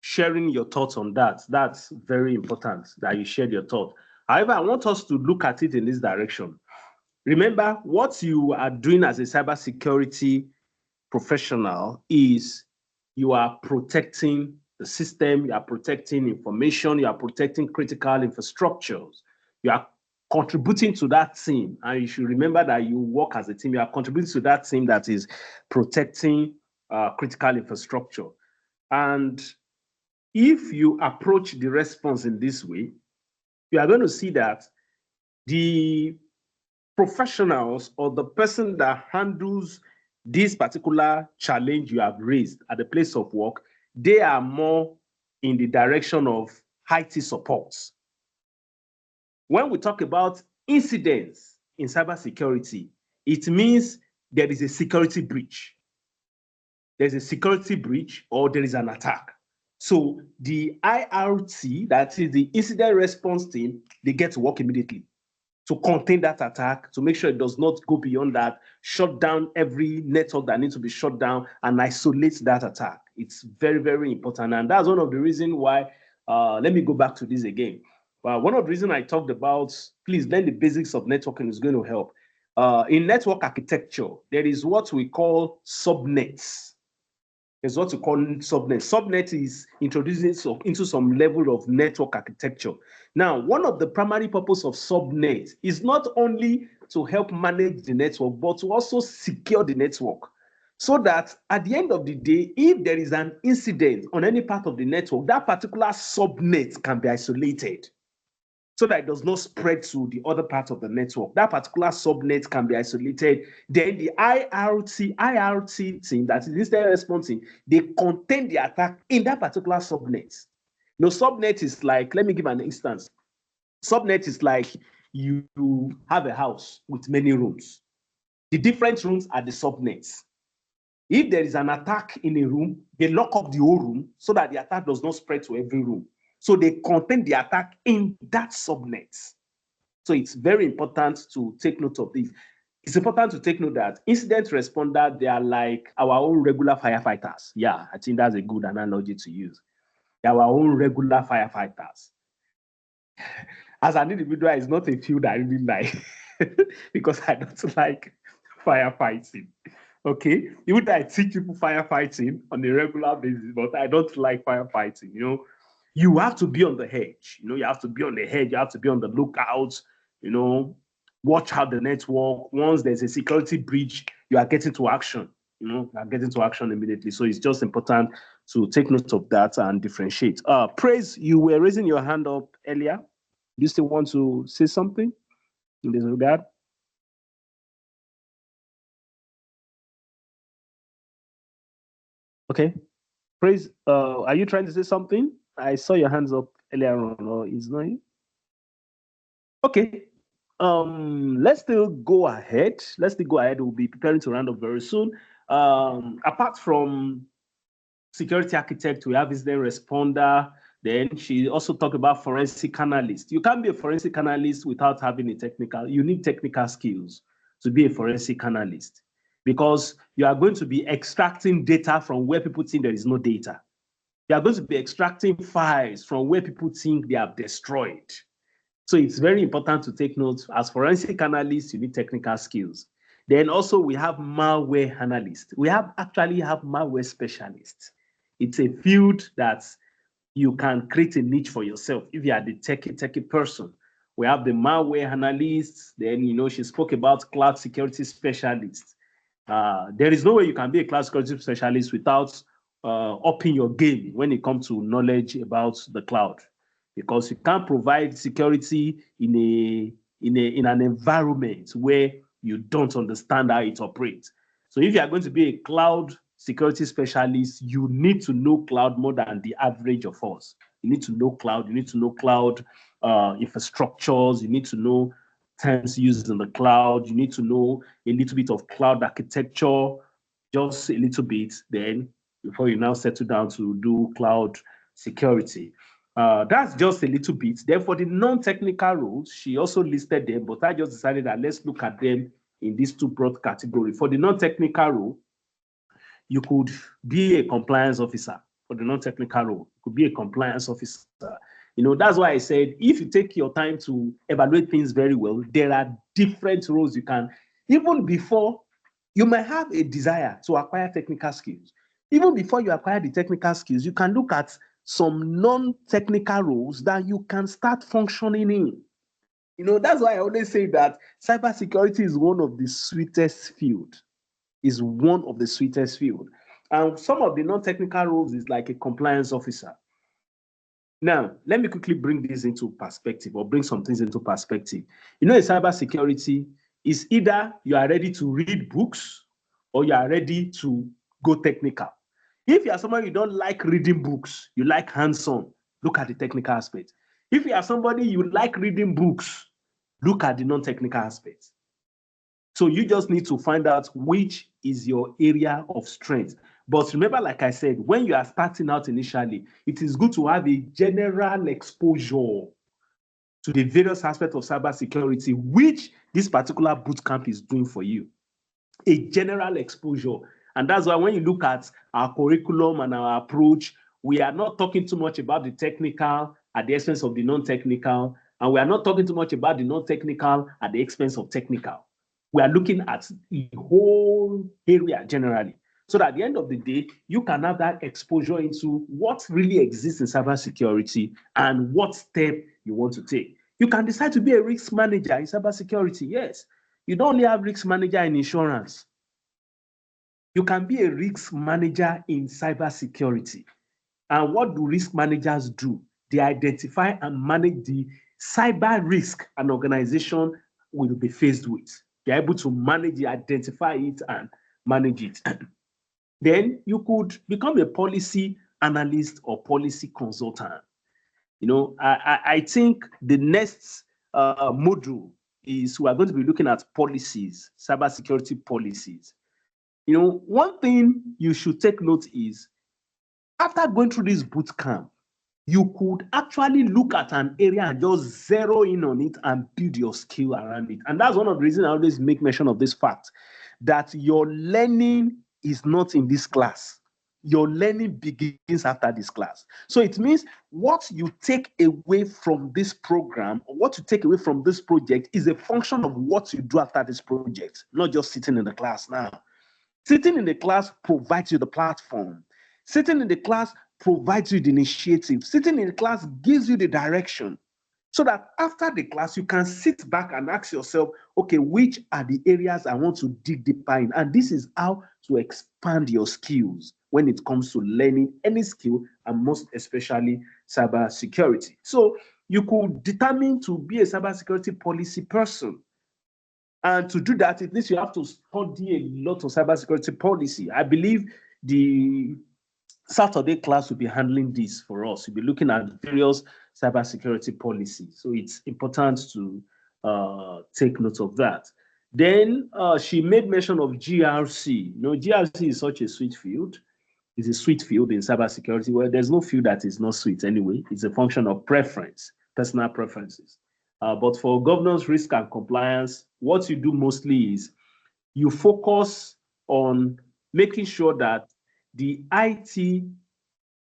sharing your thoughts on that. That's very important that you shared your thought. However, I want us to look at it in this direction. Remember, what you are doing as a cybersecurity professional is you are protecting the system, you are protecting information, you are protecting critical infrastructures. You are contributing to that team. And you should remember that you work as a team. You are contributing to that team that is protecting critical infrastructure. And if you approach the response in this way, you are going to see that the professionals or the person that handles this particular challenge you have raised at the place of work, they are more in the direction of IT support. When we talk about incidents in cybersecurity, it means there is a security breach. There's a security breach or there is an attack. So the IRT, that is the incident response team, they get to work immediately to contain that attack, to make sure it does not go beyond that, shut down every network that needs to be shut down and isolate that attack. It's very, very important. And that's one of the reasons why, let me go back to this again. One of the reasons I talked about, please learn the basics of networking is going to help. In network architecture, there is what we call subnets. There's what you call subnet. Subnet is introducing into some level of network architecture. Now, one of the primary purpose of subnet is not only to help manage the network, but to also secure the network. So that at the end of the day, if there is an incident on any part of the network, that particular subnet can be isolated so that it does not spread to the other part of the network. That particular subnet can be isolated. Then the IRT team, that is incident response team, they contain the attack in that particular subnet. Subnet is like, let me give an instance. Subnet is like you have a house with many rooms. The different rooms are the subnets. If there is an attack in a room, they lock up the whole room so that the attack does not spread to every room. So they contain the attack in that subnet. So it's very important to take note of this. It's important to take note that incident responders, they are like our own regular firefighters. Yeah, I think that's a good analogy to use. They are our own regular firefighters. As an individual, it's not a field I really like because I don't like firefighting. Okay, even though I teach people firefighting on a regular basis, but I don't like firefighting. You have to be on the edge. You have to be on the edge. You have to be on the lookout. Watch out the network. Once there's a security breach, you are getting to action. You are getting to action immediately. So it's just important to take note of that and differentiate. Praise, you were raising your hand up earlier. Do you still want to say something in this regard? Okay. Praise, are you trying to say something? I saw your hands up earlier on, or is not you? Okay. Let's still go ahead. We'll be preparing to round up very soon. Apart from security architect, we have incident responder. Then she also talked about forensic analyst. You can't be a forensic analyst without having you need technical skills to be a forensic analyst, because you are going to be extracting data from where people think there is no data. You are going to be extracting files from where people think they have destroyed. So it's very important to take note. As forensic analysts, you need technical skills. Then also we have malware analysts. We actually have malware specialists. It's a field that you can create a niche for yourself if you are the techie person. We have the malware analysts. Then, she spoke about cloud security specialists. There is no way you can be a cloud security specialist without upping your game when it comes to knowledge about the cloud, because you can't provide security in an environment where you don't understand how it operates. So if you are going to be a cloud security specialist, you need to know cloud more than the average of us. You need to know cloud. You need to know cloud infrastructures. You need to know terms used in the cloud. You need to know a little bit of cloud architecture, just a little bit, then before you now settle down to do cloud security. That's just a little bit. Then for the non-technical roles, she also listed them, but I just decided that let's look at them in these two broad categories. For the non-technical role, you could be a compliance officer. For the non-technical role, you could be a compliance officer. That's why I said, if you take your time to evaluate things very well, there are different roles you can, even before you might have a desire to acquire technical skills. Even before you acquire the technical skills, you can look at some non-technical roles that you can start functioning in. That's why I always say that cybersecurity is one of the sweetest field. And some of the non-technical roles is like a compliance officer. Now, let me quickly bring this into perspective, or bring some things into perspective. In cybersecurity is either you are ready to read books or you are ready to go technical. If you are somebody you don't like reading books, you like hands-on, look at the technical aspect. If you are somebody you like reading books, look at the non-technical aspects. So you just need to find out which is your area of strength. But remember, like I said, when you are starting out initially, it is good to have a general exposure to the various aspects of cybersecurity, which this particular bootcamp is doing for you. A general exposure. And that's why when you look at our curriculum and our approach, we are not talking too much about the technical at the expense of the non-technical, and we are not talking too much about the non-technical at the expense of technical. We are looking at the whole area generally. So that at the end of the day, you can have that exposure into what really exists in cybersecurity and what step you want to take. You can decide to be a risk manager in cybersecurity. Yes, you don't only have risk manager in insurance. You can be a risk manager in cybersecurity. And what do risk managers do? They identify and manage the cyber risk an organization will be faced with. They're able to manage it, identify it, and manage it. Then you could become a policy analyst or policy consultant. I think the next module is we are going to be looking at policies, cybersecurity policies. One thing you should take note is after going through this boot camp, you could actually look at an area and just zero in on it and build your skill around it. And that's one of the reasons I always make mention of this fact, that your learning is not in this class. Your learning begins after this class. So it means what you take away from this program, or what you take away from this project, is a function of what you do after this project, not just sitting in the class now. Sitting in the class provides you the platform. Sitting in the class provides you the initiative. Sitting in the class gives you the direction. So that after the class, you can sit back and ask yourself, okay, which are the areas I want to dig deeper in? And this is how to expand your skills when it comes to learning any skill, and most especially cybersecurity. So you could determine to be a cybersecurity policy person. And to do that, it means you have to study a lot of cybersecurity policy. I believe the Saturday class will be handling this for us. We'll be looking at various cybersecurity policies. So it's important to take note of that. Then she made mention of GRC. GRC is such a sweet field. It's a sweet field in cybersecurity where there's no field that is not sweet anyway. It's a function of preference, personal preferences. But for governance, risk, and compliance, what you do mostly is you focus on making sure that the IT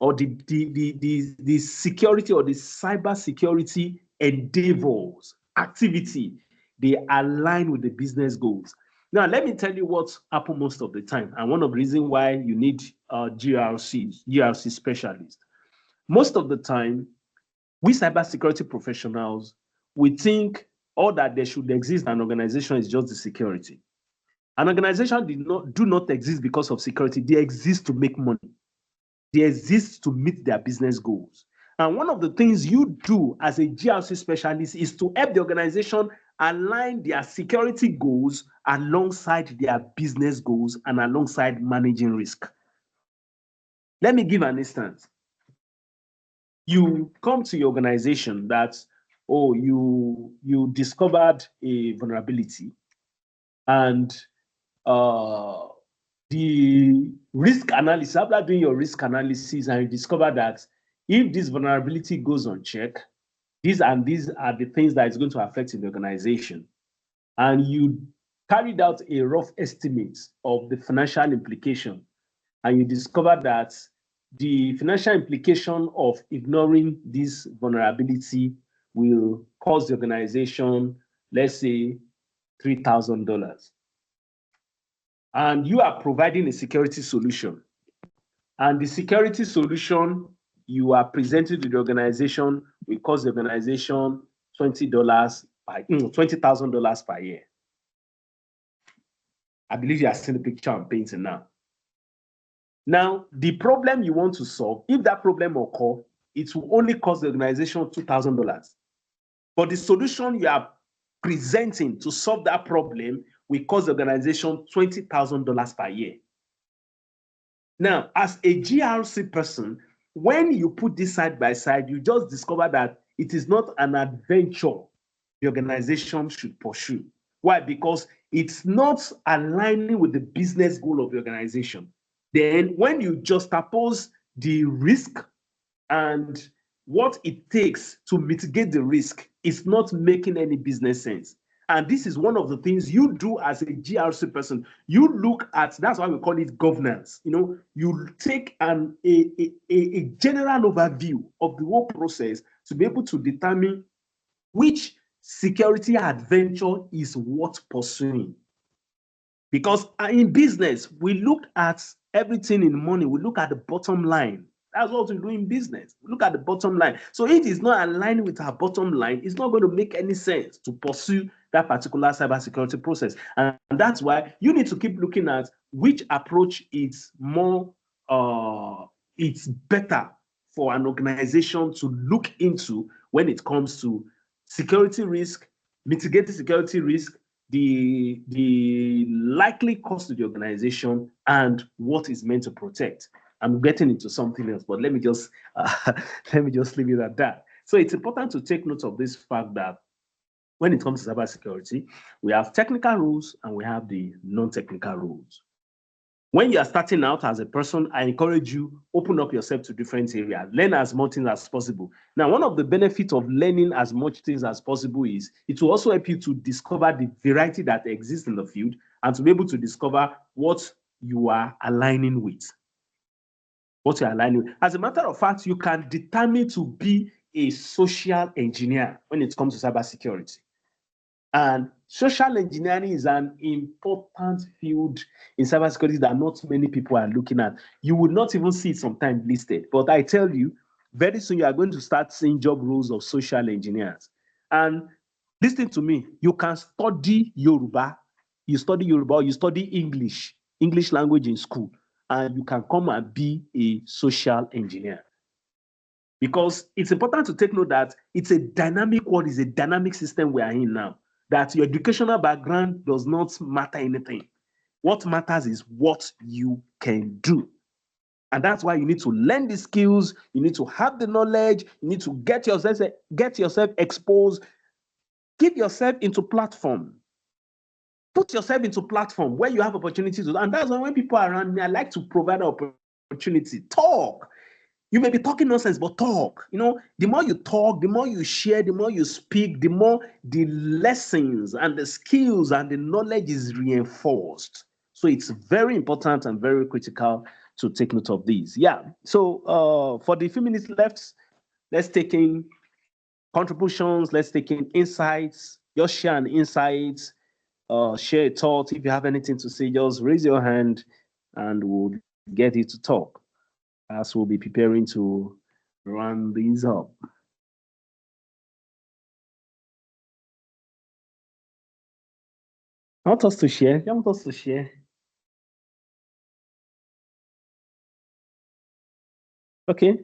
or the security or the cyber security endeavors, activity, they align with the business goals. Now, let me tell you what happens most of the time, and one of the reasons why you need GRC specialists. Most of the time, we cybersecurity professionals, we think all that there should exist in an organization is just the security. An organization do not exist because of security. They exist to make money. They exist to meet their business goals. And one of the things you do as a GRC specialist is to help the organization align their security goals alongside their business goals and alongside managing risk. Let me give an instance. You come to your organization that, you discovered a vulnerability, and the risk analysis, after doing your risk analysis, and you discover that if this vulnerability goes unchecked, these are the things that is going to affect the organization. And you carried out a rough estimate of the financial implication, and you discover that the financial implication of ignoring this vulnerability will cost the organization, let's say, $3,000. And you are providing a security solution. And the security solution you are presenting to the organization will cost the organization $20,000 per year. I believe you are seeing the picture I'm painting now. Now, the problem you want to solve, if that problem occurs, it will only cost the organization $2,000. But the solution you are presenting to solve that problem will cost the organization $20,000 per year. Now, as a GRC person, when you put this side by side, you just discover that it is not an adventure the organization should pursue. Why? Because it's not aligning with the business goal of the organization. Then when you juxtapose the risk and what it takes to mitigate the risk, it's not making any business sense. And this is one of the things you do as a GRC person. You look at, that's why we call it governance. You take a general overview of the whole process to be able to determine which security adventure is worth pursuing. Because in business, we look at everything in money, we look at the bottom line. That's what we do in business. We look at the bottom line. So if it's not aligned with our bottom line, it's not going to make any sense to pursue that particular cybersecurity process. And that's why you need to keep looking at which approach is more, it's better for an organization to look into when it comes to security risk, mitigating security risk, the likely cost to the organization, and what is meant to protect. I'm getting into something else, but let me just let me just leave it at that. So it's important to take note of this fact that when it comes to cybersecurity, we have technical rules and we have the non-technical rules. When you are starting out as a person, I encourage you, open up yourself to different areas, learn as much things as possible. Now, one of the benefits of learning as much things as possible is it will also help you to discover the variety that exists in the field and to be able to discover what you are aligning with. What you're aligning with. As a matter of fact, you can determine to be a social engineer when it comes to cybersecurity. And social engineering is an important field in cybersecurity that not many people are looking at. You would not even see it sometimes listed. But I tell you, very soon you are going to start seeing job roles of social engineers. And listen to me, you can study Yoruba, you study English language in school, and you can come and be a social engineer. Because it's important to take note that it's a dynamic world, it's a dynamic system we are in now. That your educational background does not matter anything. What matters is what you can do. And that's why you need to learn the skills, you need to have the knowledge, you need to get yourself exposed, give yourself into platform. Put yourself into platform where you have opportunities to, and that's why when people are around me, I like to provide opportunity. Talk. You may be talking nonsense, but talk. The more you talk, the more you share, the more you speak, the more the lessons and the skills and the knowledge is reinforced. So it's very important and very critical to take note of these. Yeah. So for the few minutes left, let's take in contributions, let's take in insights, just share an insight, share a thought. If you have anything to say, just raise your hand and we'll get you to talk as we'll be preparing to run these up. I want us to share. I want us to share. Okay.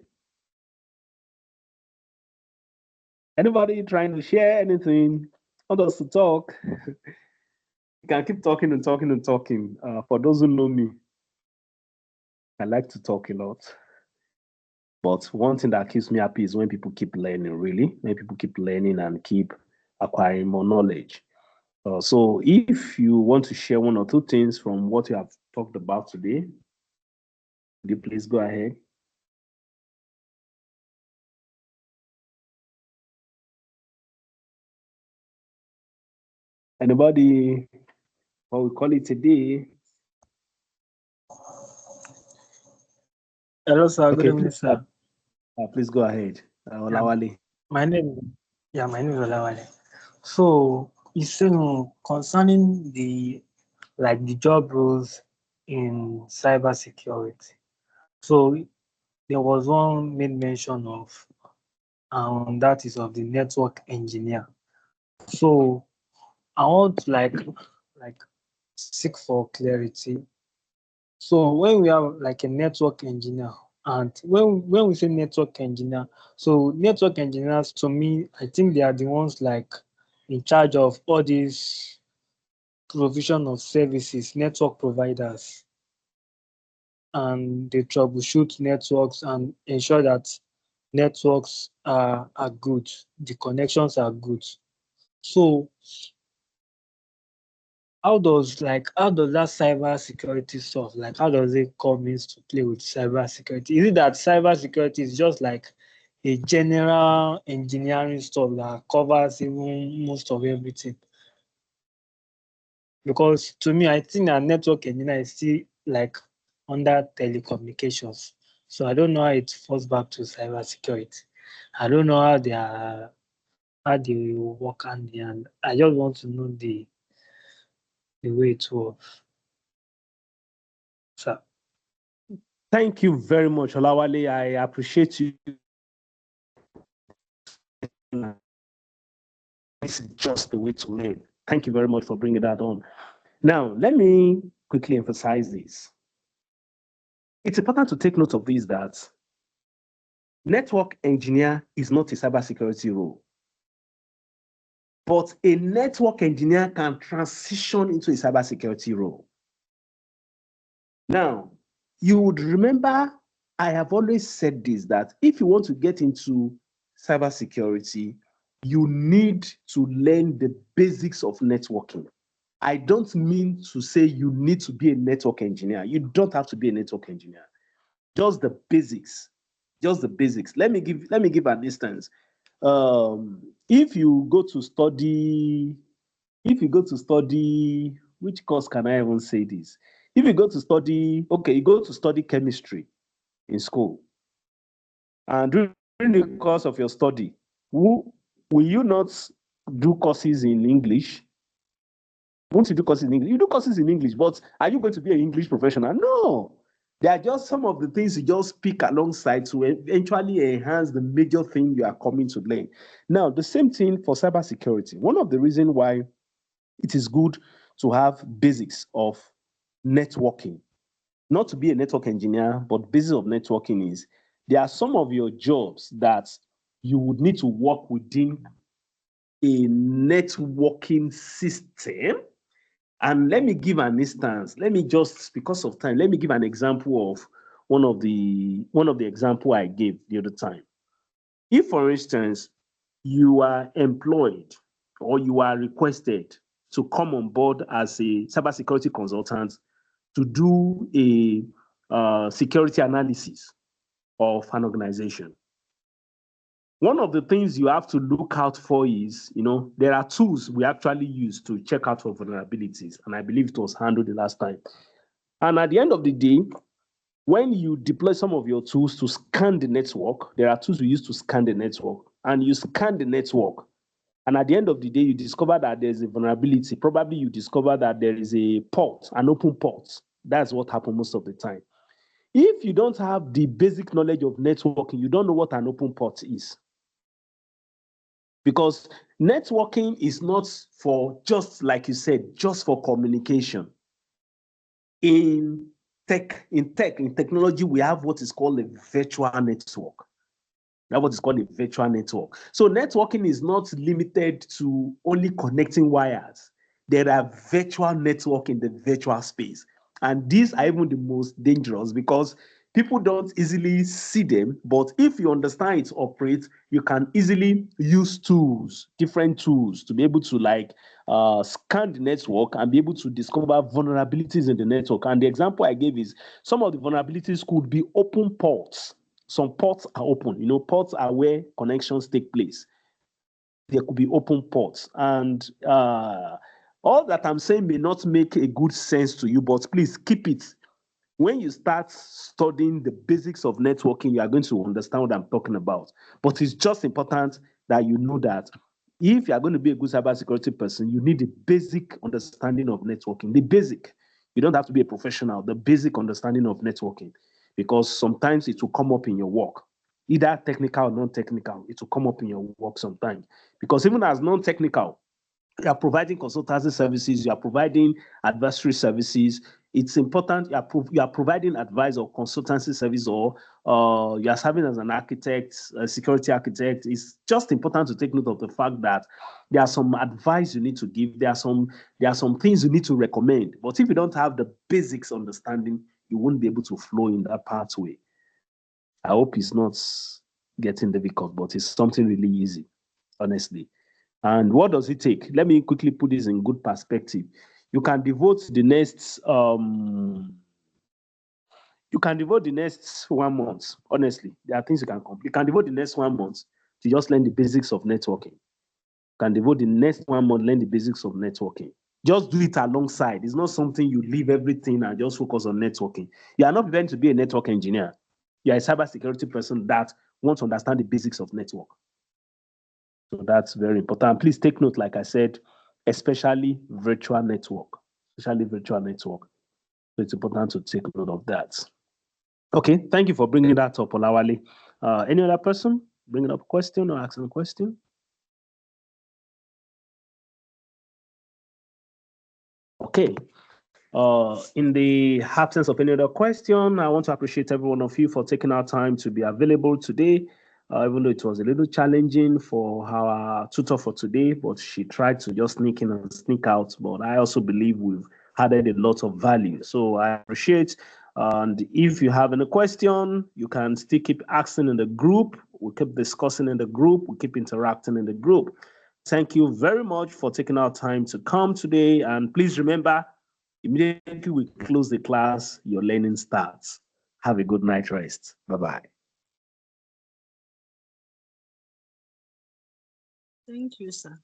Anybody trying to share anything? I want us to talk. You can keep talking and talking and talking. For those who know me, I like to talk a lot. But one thing that keeps me happy is when people keep learning, really. When people keep learning and keep acquiring more knowledge. So if you want to share one or two things from what you have talked about today, would you please go ahead? Anybody, what we call it today? Hello, sir. Okay, Good evening, sir. please go ahead. Olawale. My name is Olawale. So you saying concerning the job roles in cybersecurity. So there was one made mention of, that is of the network engineer. So I want to like seek for clarity. So when we have like a network engineer, and when we say network engineer, so network engineers, to me, I think they are the ones like in charge of all these provision of services, network providers, and they troubleshoot networks and ensure that networks are good, the connections are good. So how does that cyber security stuff, like how does it come into play with cyber security? Is it that cyber security is just like a general engineering stuff that covers even most of everything? Because to me, I think that network engineer is still like under telecommunications. So I don't know how it falls back to cyber security. I don't know how they work and I just want to know the way it works. So Thank you very much, Olawale. I appreciate you. This is just the way to learn. Thank you very much for bringing that on. Now, let me quickly emphasize this. It's important to take note of this, that network engineer is not a cybersecurity role, but a network engineer can transition into a cybersecurity role. Now, you would remember I have always said this, that if you want to get into cybersecurity, you need to learn the basics of networking. I don't mean to say you need to be a network engineer. You don't have to be a network engineer. Just the basics. Just the basics. Let me give an instance. If you go to study, which course can I even say this? If you go to study, okay, you go to study chemistry in school, and during the course of your study, will you not do courses in English? Won't you do courses in English? You do courses in English, but are you going to be an English professional? No. They are just some of the things you just speak alongside to eventually enhance the major thing you are coming to learn. Now, the same thing for cybersecurity. One of the reasons why it is good to have basics of networking, not to be a network engineer, but basics of networking is there are some of your jobs that you would need to work within a networking system. And let me give an instance. Let me just, because of time, let me give an example of one of the example I gave the other time. If, for instance, you are employed or you are requested to come on board as a cybersecurity consultant to do a security analysis of an organization, one of the things you have to look out for is, there are tools we actually use to check out for vulnerabilities, and I believe it was handled the last time. And at the end of the day, when you deploy some of your tools to scan the network, there are tools we use to scan the network, and you scan the network, and at the end of the day, you discover that there's a vulnerability. Probably you discover that there is a port, an open port. That's what happens most of the time. If you don't have the basic knowledge of networking, you don't know what an open port is. Because networking is not for, just like you said, just for communication. In technology, we have what is called a virtual network. That's what is called a virtual network. So networking is not limited to only connecting wires. There are virtual network in the virtual space. And these are even the most dangerous because people don't easily see them. But if you understand it operates, you can easily use tools, different tools, to be able to scan the network and be able to discover vulnerabilities in the network. And the example I gave is some of the vulnerabilities could be open ports. Some ports are open. Ports are where connections take place. There could be open ports. And all that I'm saying may not make a good sense to you, but please keep it. When you start studying the basics of networking, you are going to understand what I'm talking about. But it's just important that you know that if you are going to be a good cybersecurity person, you need a basic understanding of networking. The basic. You don't have to be a professional. The basic understanding of networking. Because sometimes it will come up in your work, either technical or non-technical. It will come up in your work sometimes. Because even as non-technical, you are providing consultancy services, you are providing advisory services. It's important you are providing advice or consultancy service, or you are serving as an architect, a security architect. It's just important to take note of the fact that there are some advice you need to give. There are some things you need to recommend. But if you don't have the basics understanding, you won't be able to flow in that pathway. I hope it's not getting difficult, but it's something really easy, honestly. And what does it take? Let me quickly put this in good perspective. You can devote the next 1 month. Honestly, there are things you can complete. You can devote the next 1 month to just learn the basics of networking. You can devote the next 1 month, learn the basics of networking. Just do it alongside. It's not something you leave everything and just focus on networking. You are not meant to be a network engineer. You are a cybersecurity person that wants to understand the basics of network. So that's very important. Please take note, like I said, especially virtual network. So it's important to take note of that. Okay, thank you for bringing that up, Olawale. Any other person bringing up a question or asking a question? Okay. In the absence of any other question, I want to appreciate every one of you for taking our time to be available today. Even though it was a little challenging for our tutor for today, but she tried to just sneak in and sneak out. But I also believe we've added a lot of value. So I appreciate. And if you have any question, you can still keep asking in the group. We'll keep discussing in the group. We'll keep interacting in the group. Thank you very much for taking our time to come today. And please remember, immediately we close the class, your learning starts. Have a good night rest. Bye-bye. Thank you, sir.